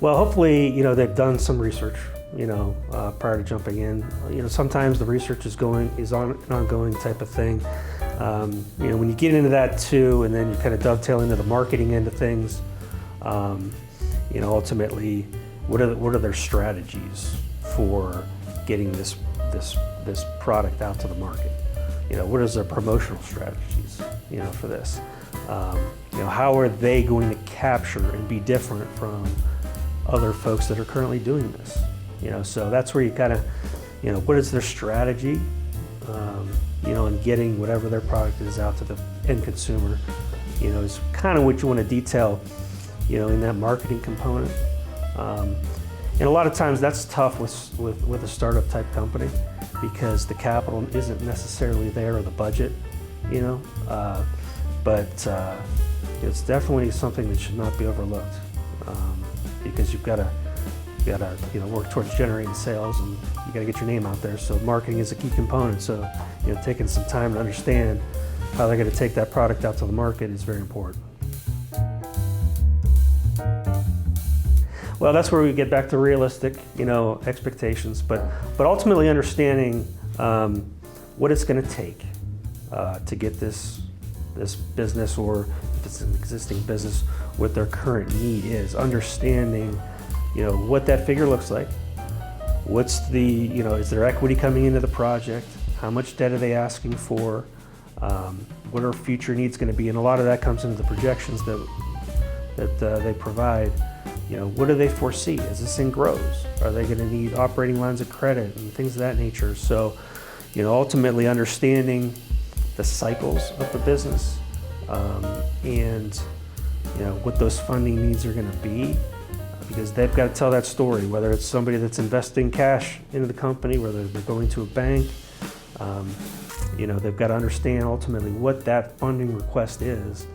Well, hopefully, they've done some research, prior to jumping in. Sometimes the research is on an ongoing type of thing. When you get into that too, and then you kind of dovetail into the marketing end of things, ultimately, what are their strategies for getting this product out to the market? What is their promotional strategies, for this? How are they going to capture and be different from other folks that are currently doing this? So that's where you kind of, what is their strategy, in getting whatever their product is out to the end consumer, is kind of what you want to detail, in that marketing component. And a lot of times that's tough with a startup type company because the capital isn't necessarily there or the budget, but it's definitely something that should not be overlooked because you've got to work towards generating sales, and you got to get your name out there. So marketing is a key component. So taking some time to understand how they're going to take that product out to the market is very important. Well, that's where we get back to realistic, expectations, but ultimately understanding what it's going to take to get this business, or if it's an existing business, what their current need is. Understanding, what that figure looks like. What's the, is there equity coming into the project? How much debt are they asking for? What are future needs going to be? And a lot of that comes into the projections that they provide. What do they foresee as this thing grows? Are they going to need operating lines of credit and things of that nature? So, ultimately understanding the cycles of the business and, what those funding needs are going to be, because they've got to tell that story, whether it's somebody that's investing cash into the company, whether they're going to a bank. They've got to understand ultimately what that funding request is.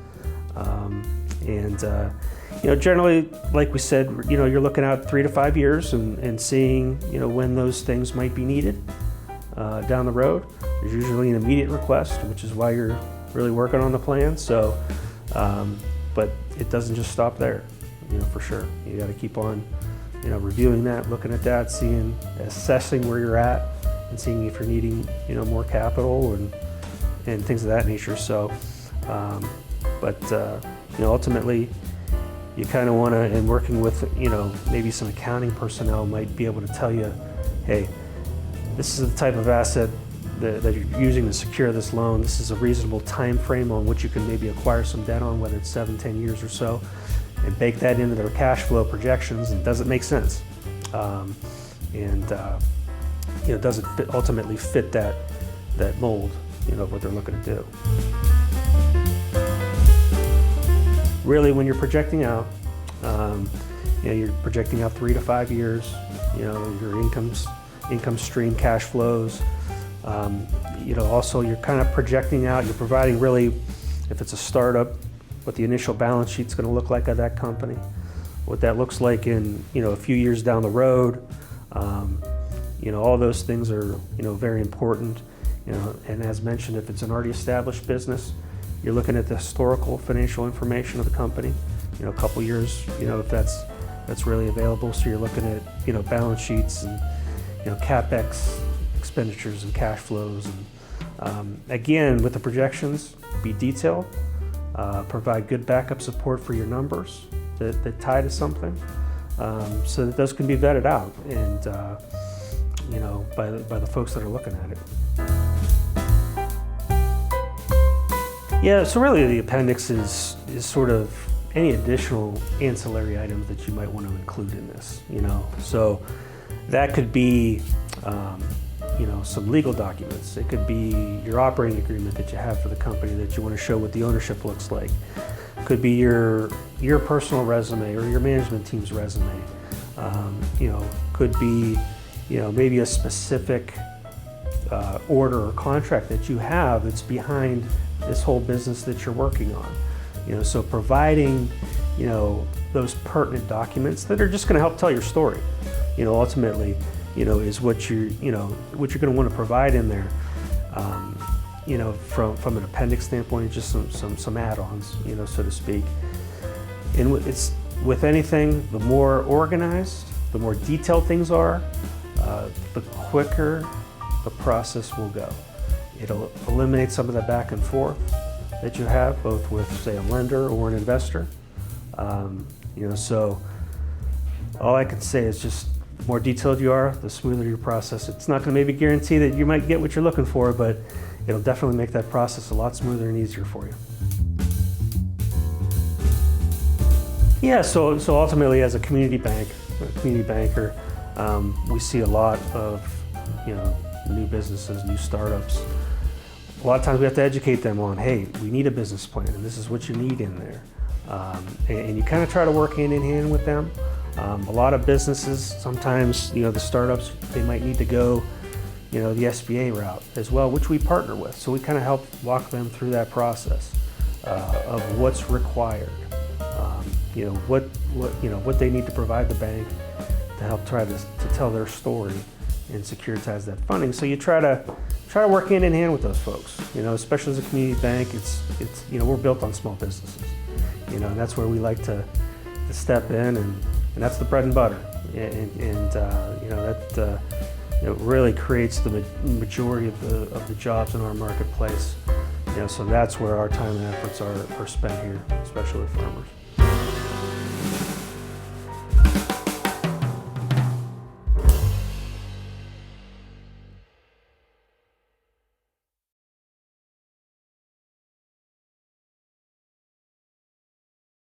Generally, like we said, you're looking out 3 to 5 years and seeing, when those things might be needed down the road. There's usually an immediate request, which is why you're really working on the plan. So, but it doesn't just stop there, for sure. You got to keep on, reviewing that, looking at that, assessing where you're at, and seeing if you're needing, more capital and things of that nature. So, ultimately, you kind of want to, and working with, maybe some accounting personnel might be able to tell you, hey, this is the type of asset that you're using to secure this loan. This is a reasonable time frame on which you can maybe acquire some debt on, whether it's 7, 10 years or so, and bake that into their cash flow projections. And does it make sense? Does it ultimately fit that mold, of what they're looking to do? Really, when you're projecting out, you're projecting out 3 to 5 years, your income stream, cash flows. Also you're kind of projecting out, you're providing really, if it's a startup, what the initial balance sheet's going to look like of that company, what that looks like in, a few years down the road. All those things are, very important. And as mentioned, if it's an already established business, you're looking at the historical financial information of the company, a couple years, if that's really available. So you're looking at, balance sheets and, CapEx expenditures and cash flows. And again, with the projections, be detailed, provide good backup support for your numbers that tie to something, so that those can be vetted out and, by the folks that are looking at it. Yeah, so really the appendix is sort of any additional ancillary items that you might want to include in this, So that could be, some legal documents. It could be your operating agreement that you have for the company that you want to show what the ownership looks like. It could be your personal resume or your management team's resume. Could be, maybe a specific order or contract that you have that's behind this whole business that you're working on. So providing, those pertinent documents that are just going to help tell your story, ultimately, is what you're going to want to provide in there. From an appendix standpoint, just some add-ons, so to speak. And it's with anything, the more organized, the more detailed things are, the quicker the process will go. It'll eliminate some of the back and forth that you have, both with, say, a lender or an investor. So all I can say is just the more detailed you are, the smoother your process. It's not going to maybe guarantee that you might get what you're looking for, but it'll definitely make that process a lot smoother and easier for you. Yeah, so ultimately, as a community banker, we see a lot of new businesses, new startups. A lot of times we have to educate them on, hey, we need a business plan, and this is what you need in there. And you kind of try to work hand in hand with them. A lot of businesses, sometimes, the startups, they might need to go, the SBA route as well, which we partner with. So we kind of help walk them through that process of what's required. What they need to provide the bank to help try to tell their story and securitize that funding. So you try to work hand in hand with those folks. Especially as a community bank, it's we're built on small businesses. And that's where we like to step in, and that's the bread and butter. That really creates the majority of the jobs in our marketplace. So that's where our time and efforts are spent here, especially with farmers.